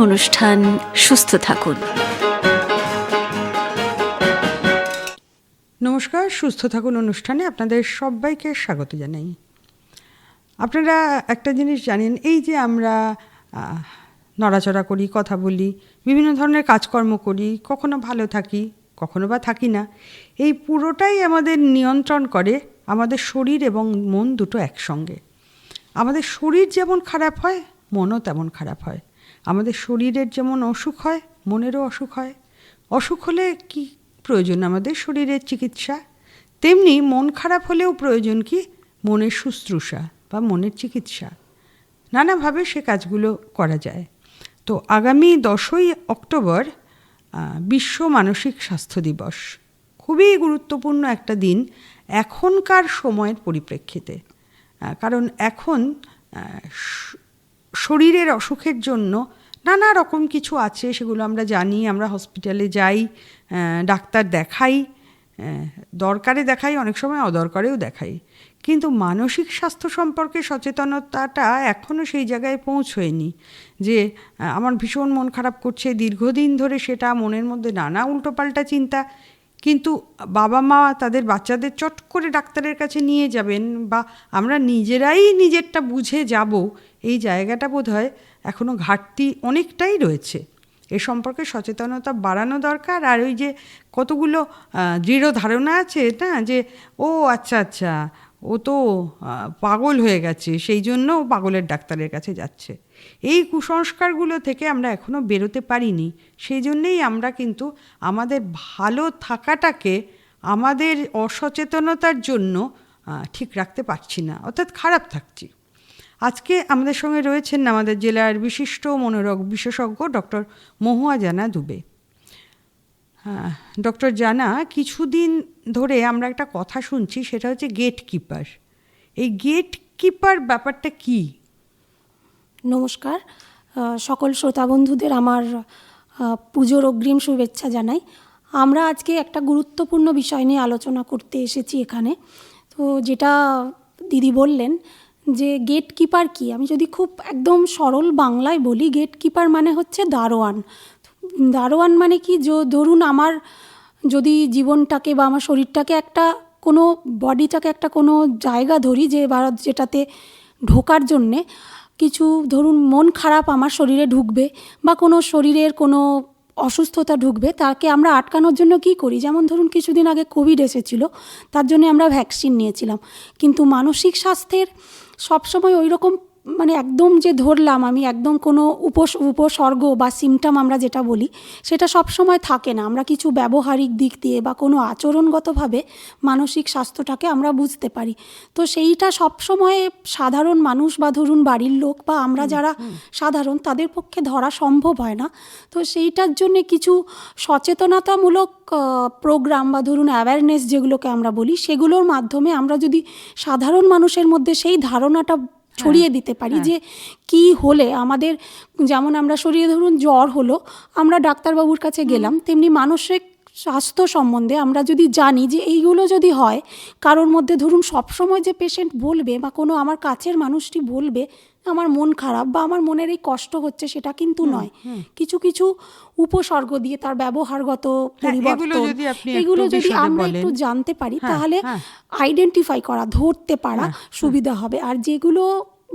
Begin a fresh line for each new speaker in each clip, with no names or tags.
অনুষ্ঠান সুস্থ থাকুন।
নমস্কার, সুস্থ থাকুন অনুষ্ঠানে আপনাদের সবাইকে স্বাগত জানাই। আপনারা একটা জিনিস জানেন, এই যে আমরা নড়াচড়া করি, কথা বলি, বিভিন্ন ধরনের কাজকর্ম করি, কখনো ভালো থাকি, কখনো বা থাকি না, এই পুরোটাই আমাদের নিয়ন্ত্রণ করে আমাদের শরীর এবং মন দুটো একসঙ্গে। আমাদের শরীর যেমন খারাপ হয়, মনও তেমন খারাপ হয়। আমাদের শরীরের যেমন অসুখ হয়, মনেরও অসুখ হয়। অসুখ হলে কি প্রয়োজন আমাদের শরীরের চিকিৎসা, তেমনি মন খারাপ হলেও প্রয়োজন কি মনের শুশ্রূষা বা মনের চিকিৎসা। নানাভাবে সে কাজগুলো করা যায়। তো আগামী 10ই অক্টোবর বিশ্ব মানসিক স্বাস্থ্য দিবস, খুবই গুরুত্বপূর্ণ একটা দিন এখনকার সময়ের পরিপ্রেক্ষিতে। কারণ এখন শরীরের অসুখের জন্য নানা রকম কিছু আছে, সেগুলো আমরা জানি। আমরা হসপিটালে যাই, ডাক্তার দেখাই, দরকারে দেখাই, অনেক সময় অদরকারেও দেখাই, কিন্তু মানসিক স্বাস্থ্য সম্পর্কে সচেতনতাটা এখনও সেই জায়গায় পৌঁছয়নি যে আমার ভীষণ মন খারাপ করছে, দীর্ঘদিন ধরে সেটা মনের মধ্যে নানা উল্টোপাল্টা চিন্তা, কিন্তু বাবা মা তাদের বাচ্চাদের চট করে ডাক্তারের কাছে নিয়ে যাবেন বা আমরা নিজেরাই নিজেরটা বুঝে যাব, এই জায়গাটা বোধহয় এখনও ঘাটতি অনেকটাই রয়েছে। এ সম্পর্কে সচেতনতা বাড়ানো দরকার। আর ওই যে কতগুলো দৃঢ় ধারণা আছে না, যে ও আচ্ছা আচ্ছা ও তো পাগল হয়ে গেছে, সেই জন্য ও পাগলের ডাক্তারের কাছে যাচ্ছে, এই কুসংস্কারগুলো থেকে আমরা এখনও বেরোতে পারিনি। সেই জন্যেই আমরা কিন্তু আমাদের ভালো থাকাটাকে আমাদের অসচেতনতার জন্য ঠিক রাখতে পারছি না, অর্থাৎ খারাপ থাকছি। আজকে আমাদের সঙ্গে রয়েছেন আমাদের জেলার বিশিষ্ট মনোরোগ বিশেষজ্ঞ ডক্টর মহুয়া জানা দুবে। ডক্টর জানা, কিছুদিন ধরে আমরা একটা কথা শুনছি, সেটা হচ্ছে গেট কিপার। এই গেট কিপার ব্যাপারটা কি?
নমস্কার, সকল শ্রোতা বন্ধুদের আমার পুজোর অগ্রিম শুভেচ্ছা জানাই। আমরা আজকে একটা গুরুত্বপূর্ণ বিষয় নিয়ে আলোচনা করতে এসেছি এখানে। তো যেটা দিদি বললেন যে গেট কিপার কী, আমি যদি খুব একদম সরল বাংলায় বলি, গেট কিপার মানে হচ্ছে দারোয়ান। দারোয়ান মানে কি, ধরুন আমার যদি জীবনটাকে বা আমার শরীরটাকে একটা কোনো বডিটাকে একটা কোনো জায়গা ধরি, যেটাতে ঢোকার জন্যে কিছু, ধরুন মন খারাপ আমার শরীরে ঢুকবে বা কোনো শরীরের কোনো অসুস্থতা ঢুকবে, তাকে আমরা আটকানোর জন্য কি করি? যেমন ধরুন কিছুদিন আগে কোভিড এসেছিল, তার জন্য আমরা ভ্যাকসিন নিয়েছিলাম। কিন্তু মানসিক স্বাস্থ্যের সবসময় ওই রকম মানে একদম যে ধরলাম আমি একদম কোনো উপসর্গ বা সিমটম আমরা যেটা বলি, সেটা সবসময় থাকে না। আমরা কিছু ব্যবহারিক দিক দিয়ে বা কোনো আচরণগতভাবে মানসিক স্বাস্থ্যটাকে আমরা বুঝতে পারি। তো সেইটা সবসময় সাধারণ মানুষ বা ধরুন বাড়ির লোক বা আমরা যারা সাধারণ, তাদের পক্ষে ধরা সম্ভব হয় না। তো সেইটার জন্যে কিছু সচেতনতামূলক প্রোগ্রাম বা ধরুন অ্যাওয়ারনেস যেগুলোকে আমরা বলি, সেগুলোর মাধ্যমে আমরা যদি সাধারণ মানুষের মধ্যে সেই ধারণাটা ছড়িয়ে দিতে পারি যে কি হলে আমাদের, যেমন আমরা শরীরে ধরুন জ্বর হলো, আমরা ডাক্তারবাবুর কাছে গেলাম, তেমনি মানসিক স্বাস্থ্য সম্বন্ধে আমরা যদি জানি যে এইগুলো যদি হয় কারোর মধ্যে, ধরুন সবসময় যে পেশেন্ট বলবে বা কোনো আমার কাছের মানুষটি বলবে আমার মন খারাপ বা আমার মনের এই কষ্ট হচ্ছে, সেটা কিন্তু নয়। কিছু কিছু উপসর্গ দিয়ে তার ব্যবহারগত পরিবর্তন, এগুলো যদি আমরা একটু জানতে পারি, তাহলে আইডেন্টিফাই করা, ধরতে পারা সুবিধা হবে। আর যেগুলো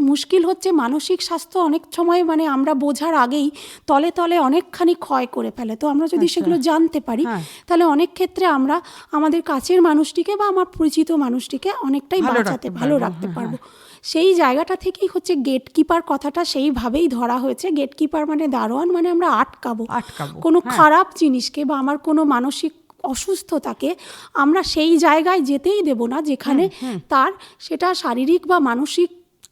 মুশকিল হচ্ছে, মানসিক স্বাস্থ্য অনেক সময় মানে আমরা বোঝার আগেই তলে তলে অনেকখানি ক্ষয় করে ফেলে। তো আমরা যদি সেগুলো জানতে পারি, তাহলে অনেক ক্ষেত্রে আমরা আমাদের কাছের মানুষটিকে বা আমার পরিচিত মানুষটিকে অনেকটাই ভালো রাখতে পারবো। সেই জায়গাটা থেকেই হচ্ছে গেট কিপার কথাটা সেইভাবেই ধরা হয়েছে। গেট কিপার মানে দারোয়ান, মানে আমরা আটকাবো কোনো খারাপ জিনিসকে বা আমার কোনো মানসিক অসুস্থতাকে আমরা সেই জায়গায় যেতেই দেব না যেখানে তার সেটা শারীরিক বা মানসিক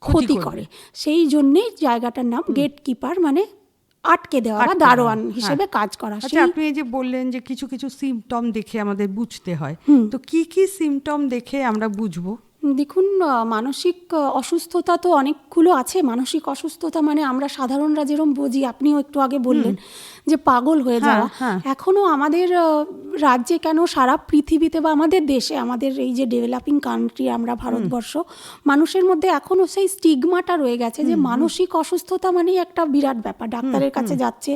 ক্ষতি করে। সেই জন্যেই জায়গাটার নাম গেট কিপার, মানে আটকে দেওয়া বা দারোয়ান হিসেবে কাজ করা।
আচ্ছা, আপনি এই যে বললেন যে কিছু কিছু সিমটম দেখে আমাদের বুঝতে হয়, তো কি কি সিমটম দেখে আমরা বুঝবো?
দেখুন, মানসিক অসুস্থতা তো অনেকগুলো আছে। মানসিক অসুস্থতা মানে আমরা সাধারণরা যেরকম বুঝি, আপনিও একটু আগে বললেন যে পাগল হয়ে যাওয়া। এখনও আমাদের রাজ্যে কেন, সারা পৃথিবীতে বা আমাদের দেশে, আমাদের এই যে ডেভেলপিং কান্ট্রি আমরা ভারতবর্ষ, মানুষের মধ্যে এখনও সেই স্টিগমাটা রয়ে গেছে যে মানসিক অসুস্থতা মানেই একটা বিরাট ব্যাপার। ডাক্তারের কাছে যাচ্ছে,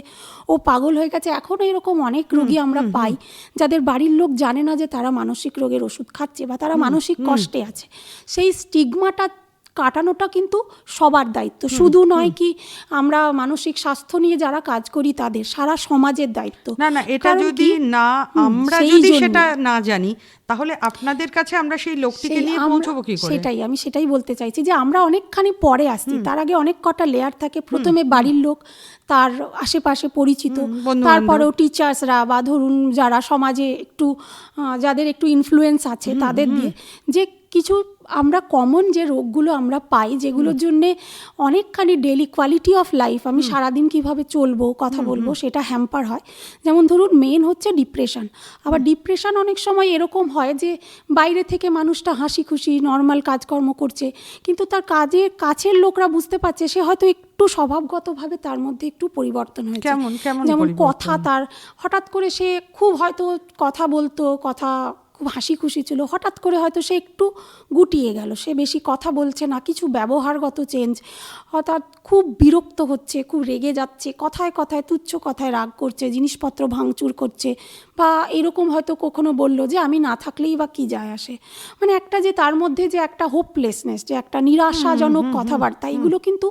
ও পাগল হয়ে গেছে। এখনও এরকম অনেক রোগী আমরা পাই যাদের বাড়ির লোক জানে না যে তারা মানসিক রোগের ওষুধ খাচ্ছে বা তারা মানসিক কষ্টে আছে। সেই স্টিগমাটা কাটানোটা কিন্তু সবার দায়িত্ব, শুধু নয় কি আমরা মানসিক স্বাস্থ্য নিয়ে যারা কাজ করি তাদের, সারা সমাজের দায়িত্ব।
না এটা যদি না আমরা যদি সেটা না জানি, তাহলে আপনাদের কাছে আমরা সেই লোকটিকে নিয়ে পৌঁছবো কি করে?
আমি সেটাই বলতে চাইছি যে আমরা অনেকখানি পরে আসছি। তার আগে অনেক কটা লেয়ার থাকে। প্রথমে বাড়ির লোক, তার আশেপাশে পরিচিত, তারপরেও টিচার্সরা বা ধরুন যারা সমাজে একটু যাদের একটু ইনফ্লুয়েন্স আছে তাদের দিয়ে, যে কিছু আমরা কমন যে রোগগুলো আমরা পাই, যেগুলোর জন্যে অনেকখানি ডেইলি কোয়ালিটি অফ লাইফ, আমি সারাদিন কিভাবে চলবো, কথা বলবো, সেটা হ্যাম্পার হয়। যেমন ধরুন মেন হচ্ছে ডিপ্রেশন। আবার ডিপ্রেশন অনেক সময় এরকম হয় যে বাইরে থেকে মানুষটা হাসি খুশি নর্মাল কাজকর্ম করছে, কিন্তু তার কাছের লোকরা বুঝতে পারছে সে হয়তো একটু স্বভাবগতভাবে তার মধ্যে একটু পরিবর্তন হয়েছে। যেমন কথা, তার হঠাৎ করে সে খুব হয়তো কথা বলতো, কথা খুব হাসি খুশি ছিল, হঠাৎ করে হয়তো সে একটু গুটিয়ে গেল, সে বেশি কথা বলছে না, কিছু ব্যবহারগত চেঞ্জ, অর্থাৎ খুব বিরক্ত হচ্ছে, খুব রেগে যাচ্ছে, কথায় কথায় তুচ্ছ কথায় রাগ করছে, জিনিসপত্র ভাঙচুর করছে, বা এরকম হয়তো কখনো বলল যে আমি না থাকলেই বা কী যায় আসে। মানে একটা যে তার মধ্যে যে একটা হোপলেসনেস, যে একটা নিরাশাজনক কথাবার্তা, এগুলো কিন্তু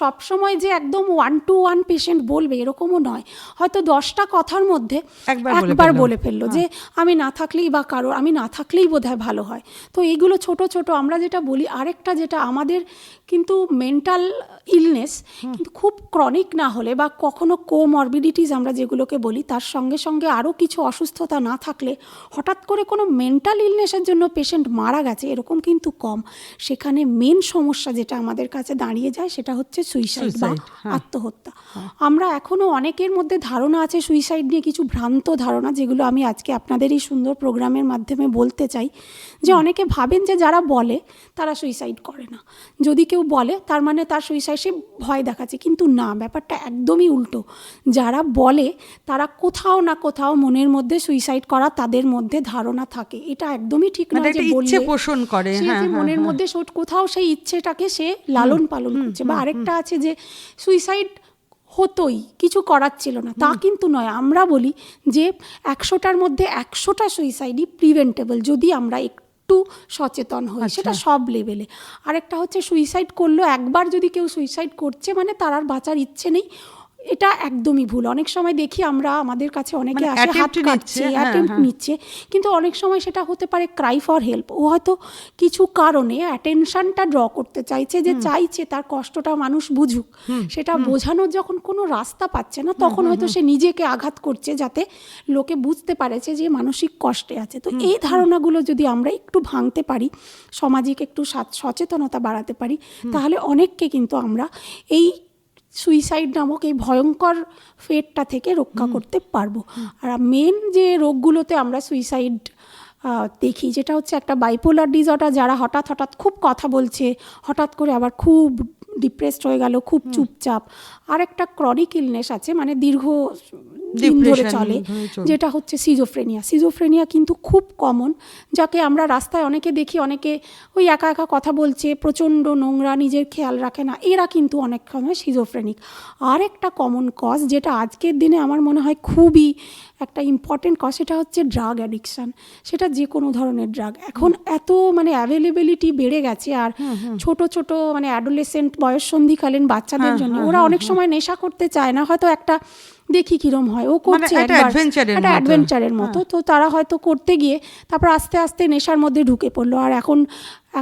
সবসময় যে একদম 1-to-1 পেশেন্ট বলবে এরকমও নয়। হয়তো 10টা কথার মধ্যে একবার বলে ফেললো যে আমি না থাকলেই বা কারোর আমি না থাকলেই বোধহয় ভালো হয়। তো এইগুলো ছোট ছোট আমরা যেটা বলি। আরেকটা যেটা আমাদের কিন্তু মেন্টাল ইলনেস কিন্তু খুব ক্রনিক না হলে বা কখনো কোমরবিডিটিস আমরা যেগুলোকে বলি, তার সঙ্গে সঙ্গে আরও কিছু অসুস্থতা না থাকলে হঠাৎ করে কোনো মেন্টাল ইলনেসের জন্য পেশেন্ট মারা গেছে এরকম কিন্তু কম। সেখানে মেন সমস্যা যেটা আমাদের কাছে দাঁড়িয়ে যায় সেটা হচ্ছে সুইসাইড বা আত্মহত্যা। আমরা এখনও অনেকের মধ্যে ধারণা আছে সুইসাইড নিয়ে, কিছু ভ্রান্ত ধারণা, যেগুলো আমি আজকে আপনাদের এই সুন্দর প্রোগ্রামের মাধ্যমে বলতে চাই। যে অনেকে ভাবেন যে যারা বলে তারা সুইসাইড করে না, যদি কেউ বলে তার মানে তার সুইসাইড সে ভয় দেখাচ্ছে, কিন্তু না, ব্যাপারটা একদমই উল্টো। যারা বলে তারা কোথাও না কোথাও মনের মধ্যে সুইসাইড করা তাদের মধ্যে ধারণা থাকে। এটা একদমই ঠিক নয় যে বললে
পোষণ করে,
সে মনের মধ্যে কোথাও সেই ইচ্ছেটাকে সে লালন পালন করছে। বা আরেকটা আছে যে সুইসাইড হতোই, কিছু করার ছিল না, তা কিন্তু নয়। আমরা বলি যে 100টার মধ্যে 100টা সুইসাইডই প্রিভেন্টেবল যদি আমরা একটু সচেতন হই, সেটা সব লেভেলে। আরেকটা হচ্ছে সুইসাইড করলো একবার, যদি কেউ সুইসাইড করছে মানে তার আর বাঁচার ইচ্ছে নেই, এটা একদমই ভুল। অনেক সময় দেখি আমরা, আমাদের কাছে অনেকে আসে হাত কাটছে, অ্যাটেম্প্ট নিচ্ছে, কিন্তু অনেক সময় সেটা হতে পারে ক্রাই ফর হেল্প। ও হয়তো কিছু কারণে অ্যাটেনশনটা ড্র করতে চাইছে, যে চাইছে তার কষ্টটা মানুষ বুঝুক, সেটা বোঝানোর যখন কোনো রাস্তা পাচ্ছে না তখন হয়তো সে নিজেকে আঘাত করছে যাতে লোকে বুঝতে পারেছে যে মানসিক কষ্টে আছে। তো এই ধারণাগুলো যদি আমরা একটু ভাঙতে পারি, সামাজিক একটু সচেতনতা বাড়াতে পারি, তাহলে অনেককে কিন্তু আমরা এই সুইসাইড নামক এই ভয়ঙ্কর ফেটটা থেকে রক্ষা করতে পারবো। আর মেন যে রোগগুলোতে আমরা সুইসাইড দেখি, যেটা হচ্ছে একটা বাইপোলার ডিসঅর্ডার, যারা হঠাৎ হঠাৎ খুব কথা বলছে, হঠাৎ করে আবার খুব ডিপ্রেসড হয়ে গেল, খুব চুপচাপ। আর একটা ক্রনিক ইলনেস আছে, মানে দীর্ঘ দিন ধরে চলে, যেটা হচ্ছে সিজোফ্রেনিয়া। সিজোফ্রেনিয়া কিন্তু খুব কমন, যাকে আমরা রাস্তায় অনেকে দেখি, অনেকে ওই একা একা কথা বলছে, প্রচণ্ড নোংরা, নিজের খেয়াল রাখে না, এরা কিন্তু অনেক সময় সিজোফ্রেনিক। আর একটা কমন কজ যেটা আজকের দিনে আমার মনে হয় খুবই একটা ইম্পর্টেন্ট কজ, সেটা হচ্ছে ড্রাগ অ্যাডিকশান। সেটা যে কোনো ধরনের ড্রাগ। এখন এত মানে অ্যাভেলেবিলিটি বেড়ে গেছে, আর ছোট ছোট মানে অ্যাডোলেসেন্ট বয়ঃসন্ধিকালীন বাচ্চাদের জন্য ওরা অনেক সময় নেশা করতে চায় না, হয়তো একটা দেখি কিরম হয়, ও করছে একটা অ্যাডভেঞ্চারের মতো, তো তারা হয়তো করতে গিয়ে তারপর আস্তে আস্তে নেশার মধ্যে ঢুকে পড়লো। আর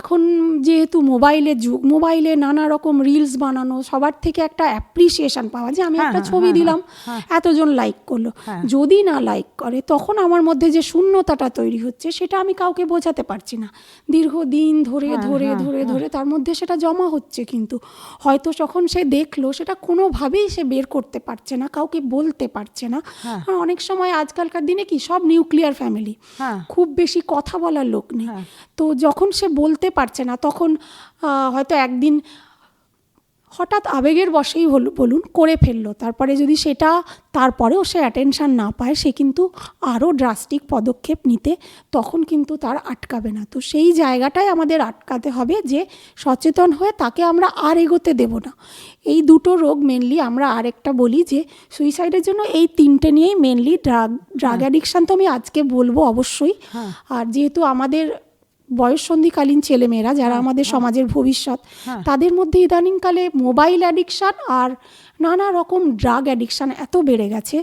এখন যেহেতু মোবাইলের যুগ, মোবাইলে নানা রকম রিলস বানানো, সবার থেকে একটা অ্যাপ্রিসিয়েশন পাওয়া, যে আমি একটা ছবি দিলাম এতজন লাইক করলো, যদি না লাইক করে তখন আমার মধ্যে যে শূন্যতাটা তৈরি হচ্ছে সেটা আমি কাউকে বোঝাতে পারছি না। দীর্ঘদিন ধরে ধরে ধরে ধরে তার মধ্যে সেটা জমা হচ্ছে, কিন্তু হয়তো যখন সে দেখলো সেটা কোনোভাবেই সে বের করতে পারছে না, কাউকে বলতে পারছে না। আর অনেক সময় আজকালকার দিনে কি সব নিউক্লিয়ার ফ্যামিলি, খুব বেশি কথা বলার লোক নেই, তো যখন সে বলতে বলতে পারছে না, তখন হয়তো একদিন হঠাৎ আবেগের বশেই বলুন করে ফেললো, তারপরে যদি সেটা তারপরেও সে অ্যাটেনশান না পায়, সে কিন্তু আরও ড্রাস্টিক পদক্ষেপ নিতে তখন কিন্তু তার আটকাবে না। তো সেই জায়গাটাই আমাদের আটকাতে হবে যে সচেতন হয়ে তাকে আমরা আর এগোতে দেব না। এই দুটো রোগ মেনলি আমরা আরেকটা বলি যে সুইসাইডের জন্য এই তিনটে নিয়েই মেনলি ড্রাগ অ্যাডিকশান তো আমি আজকে বলবো অবশ্যই। আর যেহেতু আমাদের বয়ঃসন্ধিকালীন ছেলেমেয়েরা যারা আমাদের সমাজের ভবিষ্যৎ, তাদের মধ্যে ইদানিংকালে মোবাইল অ্যাডিকশান আর নানা রকম ড্রাগ অ্যাডিকশান এত বেড়ে গেছে,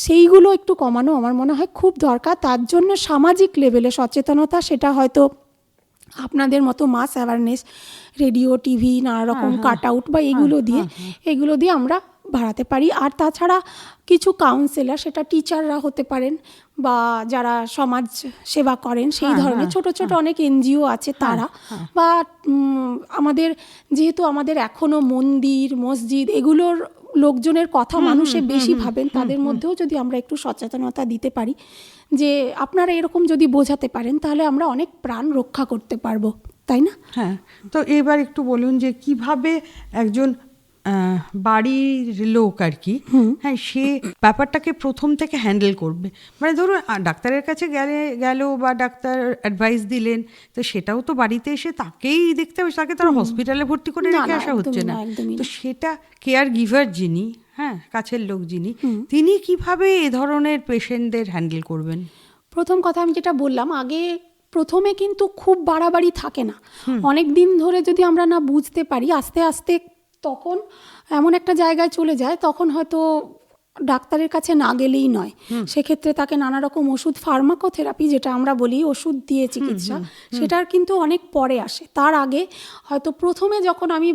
সেইগুলো একটু কমানো আমার মনে হয় খুব দরকার। তার জন্য সামাজিক লেভেলে সচেতনতা, সেটা হয়তো আপনাদের মতো মাস অ্যাওয়ারনেস, রেডিও, টিভি, নানা রকম কাট আউট বা এগুলো দিয়ে আমরা বাড়াতে পারি। আর তাছাড়া কিছু কাউন্সিলার, সেটা টিচাররা হতে পারেন বা যারা সমাজ সেবা করেন সেই ধরনের ছোট ছোট অনেক এনজিও আছে তারা, বা আমাদের যেহেতু আমাদের এখনও মন্দির, মসজিদ এগুলোর লোকজনের কথা মানুষে বেশি ভাবেন, তাদের মধ্যেও যদি আমরা একটু সচেতনতা দিতে পারি যে আপনারা এরকম যদি বোঝাতে পারেন, তাহলে আমরা অনেক প্রাণ রক্ষা করতে পারবো, তাই না?
হ্যাঁ, তো এবার একটু বলুন যে কিভাবে একজন বাড়ির লোক আর কি, হ্যাঁ, সে ব্যাপারটাকে প্রথম থেকে হ্যান্ডেল করবে। মানে ধরুন ডাক্তারের কাছে গেল বা ডাক্তার অ্যাডভাইস দিলেন, তো সেটাও তো বাড়িতে এসে তাকেই দেখতে হবে, তাকে তারা হসপিটালে ভর্তি করে রেখে আসা হচ্ছে না। তো সেটা কেয়ার গিভার যিনি, হ্যাঁ, কাছের লোক যিনি, তিনি কিভাবে এ ধরনের পেশেন্টদের হ্যান্ডেল করবেন?
প্রথম কথা আমি যেটা বললাম আগে, প্রথমে কিন্তু খুব বাড়াবাড়ি থাকে না, অনেক দিন ধরে যদি আমরা না বুঝতে পারি, আস্তে আস্তে তখন এমন একটা জায়গায় চলে যায়, তখন হয়তো ডাক্তারের কাছে না গেলেই নয়, সেক্ষেত্রে তাকে নানা রকম ওষুধ, ফার্মাকোথেরাপি যেটা আমরা বলি, ওষুধ দিয়ে চিকিৎসা, সেটার কিন্তু অনেক পরে আসে। তার আগে হয়তো প্রথমে যখন আমি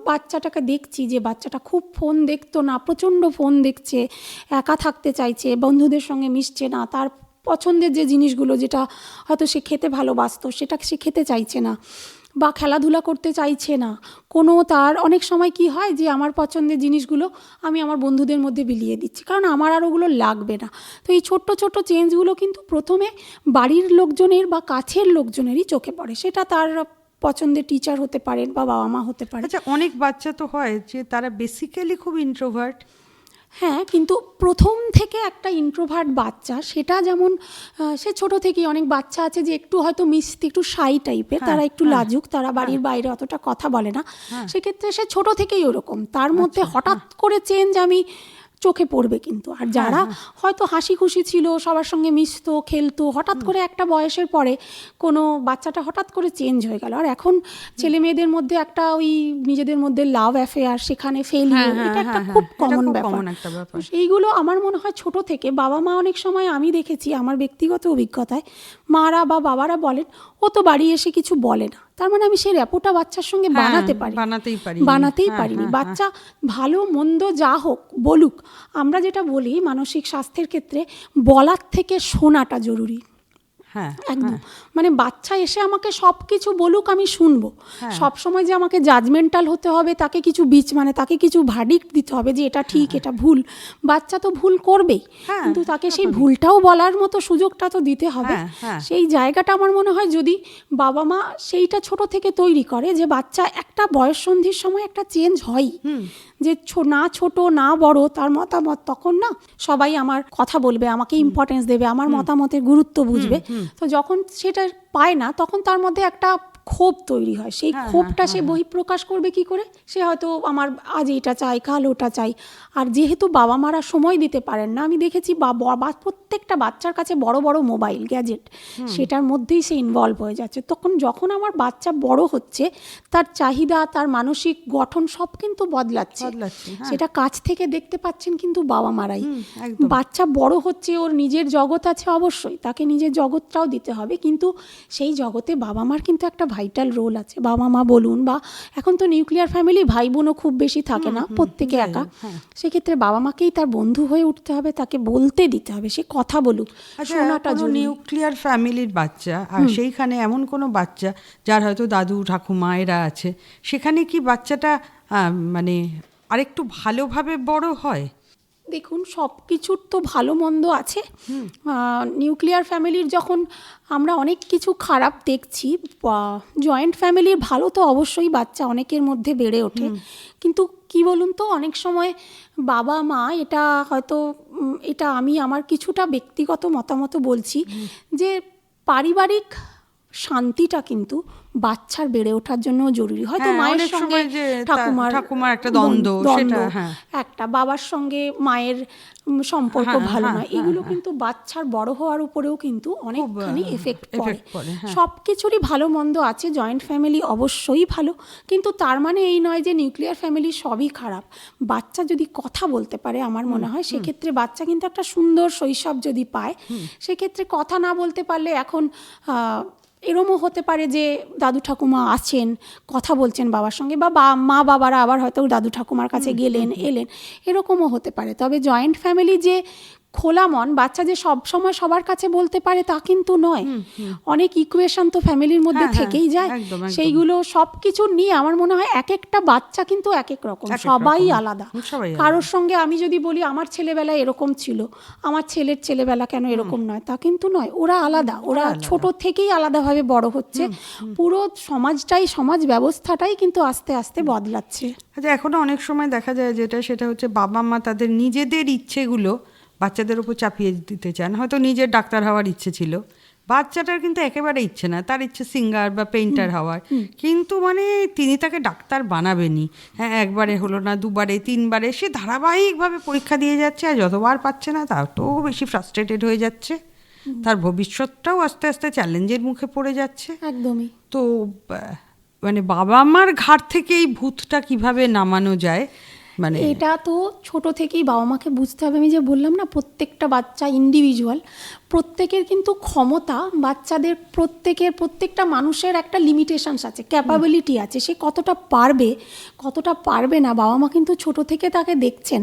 বাচ্চাটাকে দেখছি যে বাচ্চাটা খুব ফোন দেখতো না, প্রচণ্ড ফোন দেখছে, একা থাকতে চাইছে, বন্ধুদের সঙ্গে মিশছে না, তার পছন্দের যে জিনিসগুলো যেটা হয়তো সে খেতে ভালোবাসতো সেটা সে খেতে চাইছে না, বা খেলাধুলা করতে চাইছে না কোনো, তার অনেক সময় কি হয় যে আমার পছন্দের জিনিসগুলো আমি আমার বন্ধুদের মধ্যে বিলিয়ে দিচ্ছি, কারণ আমার আর ওগুলো লাগবে না। তো এই ছোট্ট ছোট্ট চেঞ্জগুলো কিন্তু প্রথমে বাড়ির লোকজনের বা কাছের লোকজনেরই চোখে পড়ে, সেটা তার পছন্দের টিচার হতে পারেন বা বাবা মা হতে পারে।
আচ্ছা, অনেক বাচ্চা তো হয় যে তারা বেসিক্যালি খুব ইন্ট্রোভার্ট।
হ্যাঁ, কিন্তু প্রথম থেকে একটা ইন্ট্রোভার্ট বাচ্চা, সেটা যেমন সে ছোট থেকেই, অনেক বাচ্চা আছে যে একটু হয়তো মিষ্টি, একটু শাই টাইপের, তারা একটু লাজুক, তারা বাড়ির বাইরে অতটা কথা বলে না, সেক্ষেত্রে সে ছোট থেকেই ওরকম, তার মধ্যে হঠাৎ করে চেঞ্জ আমি চোখে পড়বে কিন্তু। আর যারা হয়তো হাসি খুশি ছিল, সবার সঙ্গে মিশতো, খেলতো, হঠাৎ করে একটা বয়সের পরে কোনো বাচ্চাটা হঠাৎ করে চেঞ্জ হয়ে গেল। আর এখন ছেলে মেয়েদের মধ্যে একটা ওই নিজেদের মধ্যে লাভ অ্যাফেয়ার, সেখানে ফেলিওর, এটা একটা খুব কমন ব্যাপার। এইগুলো আমার মনে হয় ছোট থেকে বাবা মা, অনেক সময় আমি দেখেছি আমার ব্যক্তিগত অভিজ্ঞতায়, মারা বা বাবারা বলেন ও তো বাড়ি এসে কিছু বলে না, তার মানে আমি সেই র্যাপোটা বাচ্চার সঙ্গে বানাতেই পারিনি। বাচ্চা ভালো মন্দ যা হোক বলুক, আমরা যেটা বলি মানসিক স্বাস্থ্যের ক্ষেত্রে বলার থেকে শোনাটা জরুরি। একদম, মানে বাচ্চা এসে আমাকে সব কিছু বলুক, আমি শুনবো। সব সময় যে আমাকে জাজমেন্টাল হতে হবে, তাকে কিছু তাকে কিছু ভার্ডিক্ট দিতে হবে যে এটা ঠিক এটা ভুল, বাচ্চা তো ভুল করবেই, কিন্তু তাকে সেই ভুলটাও বলার মতো সুযোগটা তো দিতে হবে। সেই জায়গাটা আমার মনে হয় যদি বাবা মা সেইটা ছোট থেকে তৈরি করে, যে বাচ্চা একটা বয়ঃসন্ধির সময় একটা চেঞ্জ হয়, যে না ছোট না বড়, তার মতামত, তখন না সবাই আমার কথা বলবে, আমাকে ইম্পর্টেন্স দেবে, আমার মতামতের গুরুত্ব বুঝবে। তো যখন সেটা পায় না, তখন তার মধ্যে একটা ক্ষোভ তৈরি হয়, সেই ক্ষোভটা সে বহিঃপ্রকাশ করবে কি করে? সে হয়তো আমার আজ এটা চাই, কাল ওটা চাই। আর যেহেতু বাবা মারা সময় দিতে পারেন না, আমি দেখেছি প্রত্যেকটা বাচ্চার কাছে বড় বড় মোবাইল গ্যাজেট, সেটার মধ্যেই সে ইনভলভ হয়ে যাচ্ছে। তখন যখন আমার বাচ্চা বড় হচ্ছে, তার চাহিদা, তার মানসিক গঠন সব কিন্তু বদলাচ্ছে। সেটা কাছ থেকে দেখতে পাচ্ছেন কিন্তু বাবা মারাই। বাচ্চা বড় হচ্ছে, ওর নিজের জগৎ আছে, অবশ্যই তাকে নিজের জগৎটাও দিতে হবে, কিন্তু সেই জগতে বাবা মার কিন্তু একটা ভাইটাল রোল আছে। বাবা মা বলুন, বা এখন তো নিউক্লিয়ার ফ্যামিলি, ভাই বোনও খুব বেশি থাকে না, প্রত্যেকে একা, সেক্ষেত্রে বাবা মাকেই তার বন্ধু হয়ে উঠতে হবে, তাকে বলতে দিতে হবে, সে কথা বলুক।
শোনাটা জরুরি। নিউক্লিয়ার ফ্যামিলির বাচ্চা, আর সেইখানে এমন কোনো বাচ্চা যার হয়তো দাদু ঠাকুমা এরা আছে, সেখানে কি বাচ্চাটা মানে আরেকটু ভালোভাবে বড় হয়?
দেখুন, সব কিছুর তো ভালো মন্দ আছে। নিউক্লিয়ার ফ্যামিলির যখন আমরা অনেক কিছু খারাপ দেখছি, জয়েন্ট ফ্যামিলির ভালো তো অবশ্যই বাচ্চা অনেকের মধ্যে বেড়ে ওঠে। কিন্তু কি বলুন তো, অনেক সময় বাবা মা, এটা হয়তো এটা আমি আমার কিছুটা ব্যক্তিগত মতামত বলছি, যে পারিবারিক শান্তিটা কিন্তু বাচ্চার বেড়ে ওঠার জন্য জরুরি। হয়তো মায়ের সঙ্গে
ঠাকুমার একটা দ্বন্দ্ব,
একটা বাবার সঙ্গে মায়ের সম্পর্ক ভালো নয়, এগুলো কিন্তু বাচ্চার বড় হওয়ার উপরেও কিন্তু অনেকখানি এফেক্ট পড়ে। সব কিছুরই ভালো মন্দ আছে। জয়েন্ট ফ্যামিলি অবশ্যই ভালো, কিন্তু তার মানে এই নয় যে নিউক্লিয়ার ফ্যামিলি সবই খারাপ। বাচ্চা যদি কথা বলতে পারে, আমার মনে হয় সেক্ষেত্রে বাচ্চা কিন্তু একটা সুন্দর শৈশব যদি পায়। সেক্ষেত্রে কথা না বলতে পারলে এখন এরমও হতে পারে যে দাদু ঠাকুমা আছেন, কথা বলছেন বাবার সঙ্গে, বা মা বাবারা আবার হয়তো দাদু ঠাকুমার কাছে গেলেন এলেন, এরকমও হতে পারে। তবে জয়েন্ট ফ্যামিলি যে খোলা মন, বাচ্চা যে সব সময় সবার কাছে বলতে পারে তা কিন্তু নয়। অনেক ইকুয়েশন তো ফ্যামিলির মধ্যে থেকেই যায়, সেইগুলো সব কিছু নিয়ে আমার মনে হয় এক একটা বাচ্চা কিন্তু এক এক রকম, সবাই আলাদা। কারোর সঙ্গে আমি যদি বলি আমার ছেলেবেলা এরকম ছিল, আমার ছেলের ছেলেবেলা কেন এরকম নয়, তা কিন্তু নয়। ওরা আলাদা, ওরা ছোট থেকেই আলাদাভাবে বড় হচ্ছে। পুরো সমাজটাই, সমাজ ব্যবস্থাটাই কিন্তু আস্তে আস্তে বদলাচ্ছে।
আচ্ছা, এখনো অনেক সময় দেখা যায় সেটা হচ্ছে বাবা মা তাদের নিজেদের ইচ্ছেগুলো বাচ্চাদের উপর চাপিয়ে দিতে চান। হয়তো নিজের ডাক্তার হওয়ার ইচ্ছে ছিল, বাচ্চাটার কিন্তু একেবারে ইচ্ছে না, তার ইচ্ছে সিঙ্গার বা পেইন্টার হওয়ার। কিন্তু তিনি তাকে ডাক্তার বানাবেনি। হ্যাঁ, একবারে হলো না, দুবারে, তিনবারে, সে ধারাবাহিকভাবে পরীক্ষা দিয়ে যাচ্ছে, আর যতবার পাচ্ছে না তারও বেশি ফ্রাস্ট্রেটেড হয়ে যাচ্ছে। তার ভবিষ্যৎটাও আস্তে আস্তে চ্যালেঞ্জের মুখে পড়ে যাচ্ছে।
একদমই।
তো বাবা মার ঘাট থেকে এই ভূতটা কিভাবে নামানো যায়?
এটা তো ছোট থেকেই বাবা মাকে বুঝতে হবে। আমি যে বললাম না, প্রত্যেকটা বাচ্চা ইন্ডিভিজুয়াল, প্রত্যেকের কিন্তু ক্ষমতা, বাচ্চাদের প্রত্যেকটা মানুষের একটা লিমিটেশনস আছে, ক্যাপাবিলিটি আছে। সে কতটা পারবে না, বাবা মা কিন্তু ছোট থেকে তাকে দেখছেন,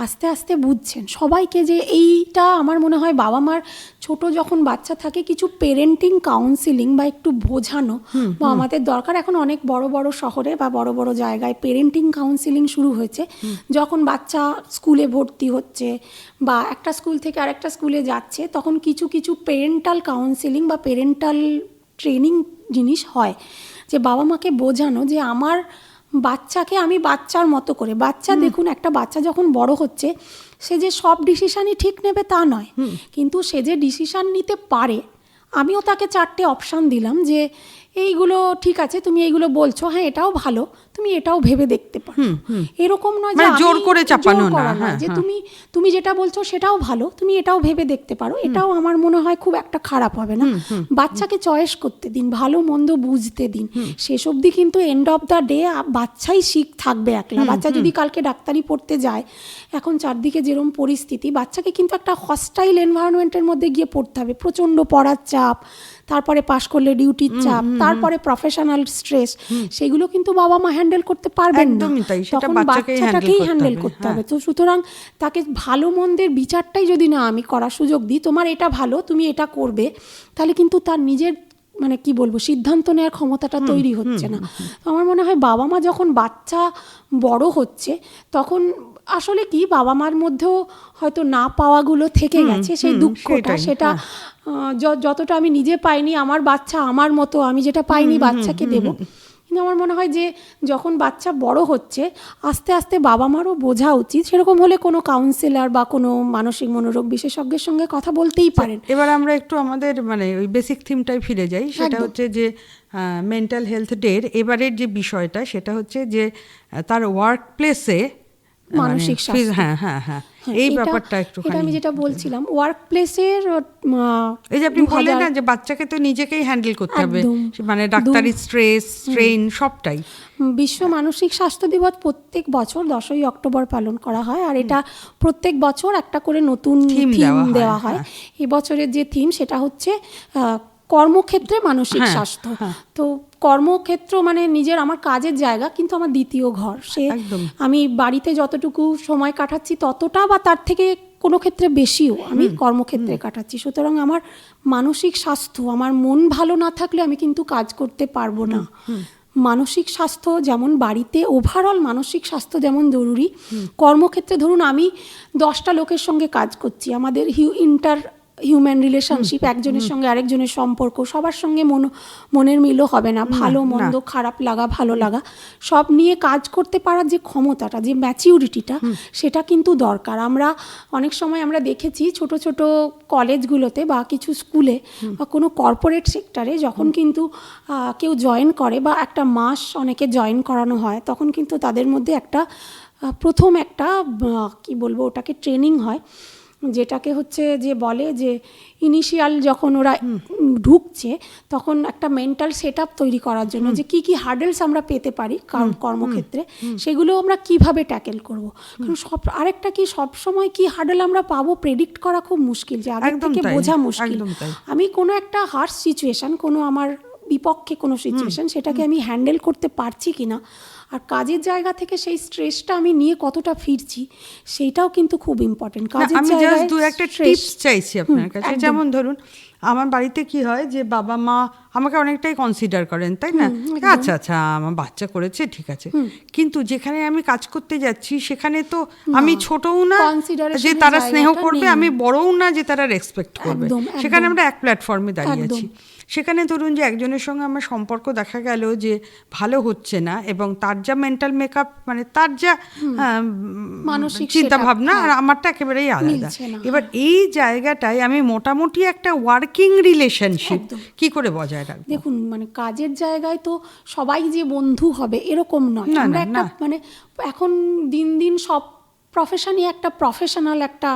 আস্তে আস্তে বুঝছেন সবাইকে। যে এইটা আমার মনে হয় বাবা মার ছোট যখন বাচ্চা থাকে কিছু পেরেন্টিং কাউন্সিলিং বা একটু বোঝানো বা আমাদের দরকার। এখন অনেক বড় বড় শহরে বা বড় বড় জায়গায় পেরেন্টিং কাউন্সিলিং শুরু হয়েছে। যখন বাচ্চা স্কুলে ভর্তি হচ্ছে বা একটা স্কুল থেকে আরেকটা স্কুলে যাচ্ছে, তখন কিছু কিছু পেরেন্টাল কাউন্সিলিং বা পেরেন্টাল ট্রেনিং জিনিস হয়, যে বাবা মাকে বোঝানো যে আমার বাচ্চাকে আমি বাচ্চার মতো করে। দেখুন, একটা বাচ্চা যখন বড় হচ্ছে, সে যে সব ডিসিশানই ঠিক নেবে তা নয়, কিন্তু সে যে ডিসিশান নিতে পারে। আমিও তাকে 4টে অপশান দিলাম যে এইগুলো ঠিক আছে, তুমি এইগুলো বলছো, হ্যাঁ এটাও ভালো, তুমি এটাও ভেবে দেখতে পারো। এরকম নয় যে
জোর করে চাপানো না,
যে তুমি যেটা বলছো সেটাও ভালো, তুমি এটাও ভেবে দেখতে পারো। এটাও আমার মনে হয় খুব একটা খারাপ হবে না। বাচ্চাকে চয়েস করতে দিন, ভালো মন্দ বুঝতে দিন। শেষ অবধি কিন্তু এন্ড অফ দ্য ডে বাচ্চাই থাকবে একলা। বাচ্চা যদি কালকে ডাক্তারি পড়তে যায়, এখন চারদিকে যেরকম পরিস্থিতি, বাচ্চাকে কিন্তু একটা হস্টাইল এনভায়রনমেন্টের মধ্যে গিয়ে পড়তে হবে। প্রচণ্ড পড়ার চাপ, তারপরে পাশ করলে ডিউটির চাপ, তারপরে প্রফেশনাল স্ট্রেস, সেগুলো কিন্তু বাবা মা হ্যান্ডেল করতে পারবেন না, তখন বাচ্চাটাকেই হ্যান্ডেল করতে হবে। তো সুতরাং তাকে ভালো মন্দের বিচারটাই যদি না আমি করার সুযোগ দিই, তোমার এটা ভালো, তুমি এটা করবে, তাহলে কিন্তু তার নিজের কি বলবো, সিদ্ধান্ত নেওয়ার ক্ষমতাটা তৈরি হচ্ছে না। তো আমার মনে হয় বাবা মা যখন বাচ্চা বড় হচ্ছে, তখন আসলে কি বাবা মার মধ্যেও হয়তো না পাওয়াগুলো থেকে গেছে, সেই দুঃখটা, সেটা যতটা আমি নিজে পাইনি, আমার বাচ্চা আমার মতো, আমি যেটা পাইনি বাচ্চাকে দেব। কিন্তু আমার মনে হয় যে যখন বাচ্চা বড় হচ্ছে, আস্তে আস্তে বাবা মারও বোঝা উচিত। সেরকম হলে কোনো কাউন্সিলর বা কোনো মানসিক মনোরোগ বিশেষজ্ঞের সঙ্গে কথা বলতেই পারেন।
এবার আমরা একটু আমাদের ওই বেসিক থিমটাই ফিরে যাই। সেটা হচ্ছে যে মেন্টাল হেলথ ডের এবারের যে বিষয়টা, সেটা হচ্ছে যে তার ওয়ার্ক প্লেসে
মানসিক স্বাস্থ্য।
হ্যাঁ, এই ব্যাপারটা একটু,
এটা আমি যেটা বলছিলাম, ওয়ার্ক প্লেসের,
এই যে আপনি বললেন না যে বাচ্চাকে তো নিজেকেই হ্যান্ডেল করতে হবে, ডাক্তারি স্ট্রেস, স্ট্রেন, সবটাই।
বিশ্ব মানসিক স্বাস্থ্য দিবস প্রত্যেক বছর 10ই অক্টোবর পালন করা হয়, আর এটা প্রত্যেক বছর একটা করে নতুন থিম দেওয়া হয়। এবছরের যে থিম, সেটা হচ্ছে কর্মক্ষেত্রে মানসিক স্বাস্থ্য। তো কর্মক্ষেত্র নিজের, আমার কাজের জায়গা কিন্তু আমার দ্বিতীয় ঘর। আমি বাড়িতে যতটুকু সময় কাটাচ্ছি ততটা বা তার থেকে কোনো ক্ষেত্রে বেশিও আমি কর্মক্ষেত্রে কাটাচ্ছি। সুতরাং আমার মানসিক স্বাস্থ্য, আমার মন ভালো না থাকলে আমি কিন্তু কাজ করতে পারবো না। মানসিক স্বাস্থ্য যেমন বাড়িতে ওভারঅল মানসিক স্বাস্থ্য যেমন জরুরি, কর্মক্ষেত্রে ধরুন আমি 10টা লোকের সঙ্গে কাজ করছি, আমাদের হিউম্যান রিলেশনশিপ, একজনের সঙ্গে আরেকজনের সম্পর্ক, সবার সঙ্গে মনের মিলও হবে না, ভালো মন্দ, খারাপ লাগা ভালো লাগা সব নিয়ে কাজ করতে পারার যে ক্ষমতাটা, যে ম্যাচিউরিটিটা, সেটা কিন্তু দরকার। আমরা অনেক সময় আমরা দেখেছি ছোট ছোট কলেজগুলোতে বা কিছু স্কুলে বা কোনো কর্পোরেট সেক্টরে যখন কিন্তু কেউ জয়েন করে বা একটা মাস অনেকে জয়েন করানো হয়, তখন কিন্তু তাদের মধ্যে একটা প্রথম একটা কি বলবো ওটাকে ট্রেনিং হয়, যেটাকে হচ্ছে যে বলে যে ইনিশিয়াল যখন ওরা ঢুকছে তখন একটা মেন্টাল সেট আপ তৈরি করার জন্য যে কি কি হার্ডেলস আমরা পেতে পারি কর্মক্ষেত্রে, সেগুলো আমরা কিভাবে ট্যাকেল করব। কারণ আরেকটা কি সবসময় কি হার্ডেল আমরা পাবো প্রেডিক্ট করা খুব মুশকিল, যে আগে থেকে বোঝা মুশকিল। আমি কোনো একটা হার্শ সিচুয়েশন, কোনো আমার বিপক্ষে কোনো সিচুয়েশন, সেটাকে আমি হ্যান্ডেল করতে পারছি কিনা, আর কাজের জায়গা থেকে সেই স্ট্রেসটা আমি নিয়ে কতটা ফিরছি, সেইটাও কিন্তু খুব ইম্পর্টেন্ট। কাজের
আমি জাস্ট দু একটা টিপস চাইছি আপনার কাছে। যেমন ধরুন আমার বাড়িতে কি হয় যে বাবা মা আমাকে অনেকটাই কনসিডার করেন, তাই না? আচ্ছা আচ্ছা আমার বাচ্চা করেছে, ঠিক আছে, কিন্তু যেখানে আমি কাজ করতে যাচ্ছি সেখানে তো আমি ছোটও না যে তারা স্নেহ করবে, আমি বড়ও না যে তারা রেসপেক্ট করবে। সেখানে আমরা এক প্ল্যাটফর্মে দাঁড়িয়ে আছি। সেখানে ধরুন যে একজনের সঙ্গে আমার সম্পর্ক দেখা গেল যে ভালো হচ্ছে না, এবং তার যা মেন্টাল মেকআপ, মানে তার যা মানসিক চিন্তা ভাবনা আর আমারটা একেবারেই আলাদা। এবার এই জায়গাটায় আমি মোটামুটি একটা ওয়ার্কিং রিলেশনশিপ কি করে বজায় রাখবো?
দেখুন, মানে কাজের জায়গায় তো সবাই যে বন্ধু হবে এরকম নয়। আমরা একটা মানে এখন দিন দিন সব প্রফেশনই একটা প্রফেশনাল একটা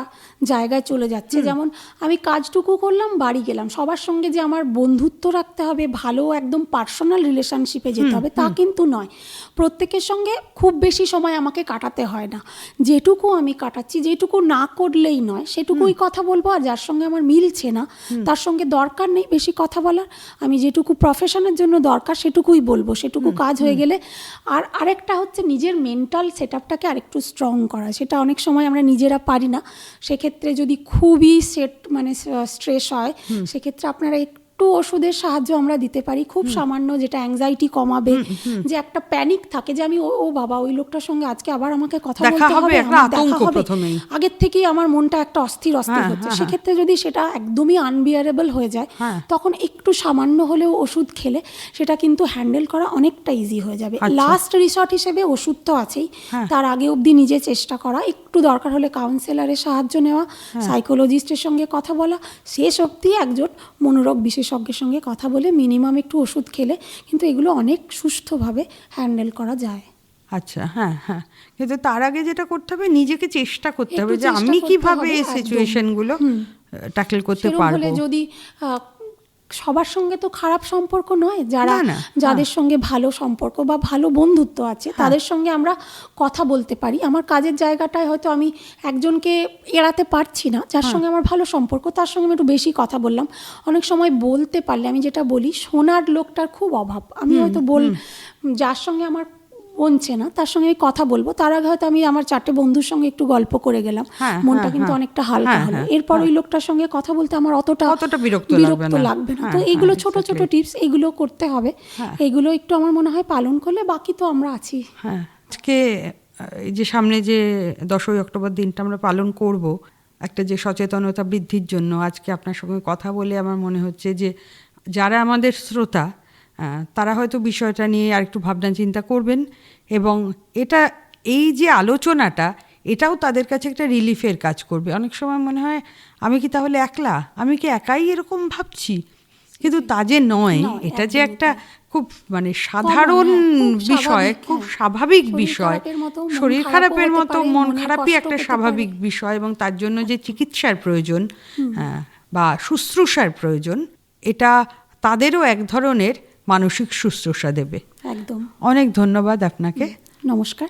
জায়গায় চলে যাচ্ছে। যেমন আমি কাজটুকু করলাম, বাড়ি গেলাম, সবার সঙ্গে যে আমার বন্ধুত্ব রাখতে হবে, ভালো একদম পার্সোনাল রিলেশনশিপে যেতে হবে তা কিন্তু নয়। প্রত্যেকের সঙ্গে খুব বেশি সময় আমাকে কাটাতে হয় না, যেটুকু আমি কাটাচ্ছি, যেটুকু না করলেই নয় সেটুকুই কথা বলবো, আর যার সঙ্গে আমার মিলছে না তার সঙ্গে দরকার নেই বেশি কথা বলার, আমি যেটুকু প্রফেশনের জন্য দরকার সেটুকুই বলবো, সেটুকু কাজ হয়ে গেলে। আর আরেকটা হচ্ছে নিজের মেন্টাল সেট আপটাকে আরেকটু স্ট্রং করা, সেটা অনেক সময় আমরা নিজেরা পারি না। সেক্ষেত্রে যদি খুবই স্ট্রেস হয়, সেক্ষেত্রে আপনারা একটু ওষুধের সাহায্য আমরা দিতে পারি, খুব সামান্য, যেটা অ্যাংজাইটি কমাবে। যে একটা প্যানিক থাকে যে আমি ও বাবা ওই লোকটার সঙ্গে আজকে আবার আমাকে কথা বলতে হবে, আগের থেকেই আমার মনটা একটা অস্থির হচ্ছে। সেক্ষেত্রে যদি সেটা একদমই আনবিয়ারেবল হয়ে যায়, তখন একটু সামান্য হলেও ওষুধ খেলে সেটা কিন্তু হ্যান্ডেল করা অনেকটা ইজি হয়ে যাবে। লাস্ট রিসর্ট হিসেবে ওষুধ তো আছেই, তার আগে অবধি নিজে চেষ্টা করা, একটু দরকার হলে কাউন্সিলরের সাহায্য নেওয়া, সাইকোলজিস্টের সঙ্গে কথা বলা, শেষ অবধি একজন মনোরোগ বিশেষজ্ঞের সঙ্গে কথা বলে মিনিমাম একটু ওষুধ খেলে কিন্তু এগুলো অনেক সুস্থভাবে হ্যান্ডেল করা যায়।
আচ্ছা, হ্যাঁ হ্যাঁ, কিন্তু তার আগে যেটা করতে হবে নিজেকে চেষ্টা করতে হবে যে আমি কিভাবে এই সিচুয়েশনগুলো ট্যাকল করতে পারবো।
যদি সবার সঙ্গে তো খারাপ সম্পর্ক নয়, যাদের সঙ্গে ভালো সম্পর্ক বা ভালো বন্ধুত্ব আছে তাদের সঙ্গে আমরা কথা বলতে পারি। আমার কাজের জায়গাটায় হয়তো আমি একজনকে এড়াতে পারছি না, যার সঙ্গে আমার ভালো সম্পর্ক, তার সঙ্গে আমি একটু বেশি কথা বললাম। অনেক সময় বলতে পারলে, আমি যেটা বলি, শোনার লোকটার খুব অভাব। আমি হয়তো যার সঙ্গে আমার বলছে না তার সঙ্গে আমি কথা বলবো, তার আগে হয়তো আমি আমার 4টে বন্ধুর সঙ্গে একটু গল্প করে গেলাম, মনটা কিন্তু অনেকটা হালকা হলো। এরপর ওই লোকটার সঙ্গে কথা বলতে আমার অতটা বিরক্ত লাগবে না। তো এইগুলো ছোট ছোট টিপস, এগুলো করতে হবে। এগুলো একটু আমার মনে হয় পালন করলে বাকি তো আমরা আছি।
আজকে এই যে সামনে যে 10ই অক্টোবর দিনটা আমরা পালন করব, একটা যে সচেতনতা বৃদ্ধির জন্য, আজকে আপনার সঙ্গে কথা বলে আমার মনে হচ্ছে যে যারা আমাদের শ্রোতা তারা হয়তো বিষয়টা নিয়ে আর একটু ভাবনা চিন্তা করবেন, এবং এই যে আলোচনাটা এটাও তাদের কাছে একটা রিলিফের কাজ করবে। অনেক সময় মনে হয় আমি কি তাহলে একলা, আমি কি একাই এরকম ভাবছি, কিন্তু তা যে নয়, এটা যে একটা খুব মানে সাধারণ বিষয়, খুব স্বাভাবিক বিষয়। শরীর খারাপের মতো মন খারাপই একটা স্বাভাবিক বিষয়, এবং তার জন্য যে চিকিৎসার প্রয়োজন বা শুশ্রূষার প্রয়োজন, এটা তাদেরও এক ধরনের মানসিক শুশ্রূষা দেবে।
একদম।
অনেক ধন্যবাদ আপনাকে।
নমস্কার।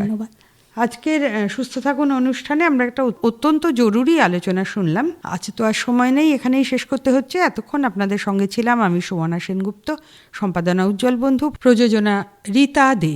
ধন্যবাদ।
আজকের সুস্থ থাকুন অনুষ্ঠানে আমরা একটা অত্যন্ত জরুরি আলোচনা শুনলাম। আজ তো আর সময় নেই, এখানেই শেষ করতে হচ্ছে। এতক্ষণ আপনাদের সঙ্গে ছিলাম আমি সুমনা সেনগুপ্ত, সম্পাদনা উজ্জ্বল বন্ধু, প্রযোজনা রীতা দে।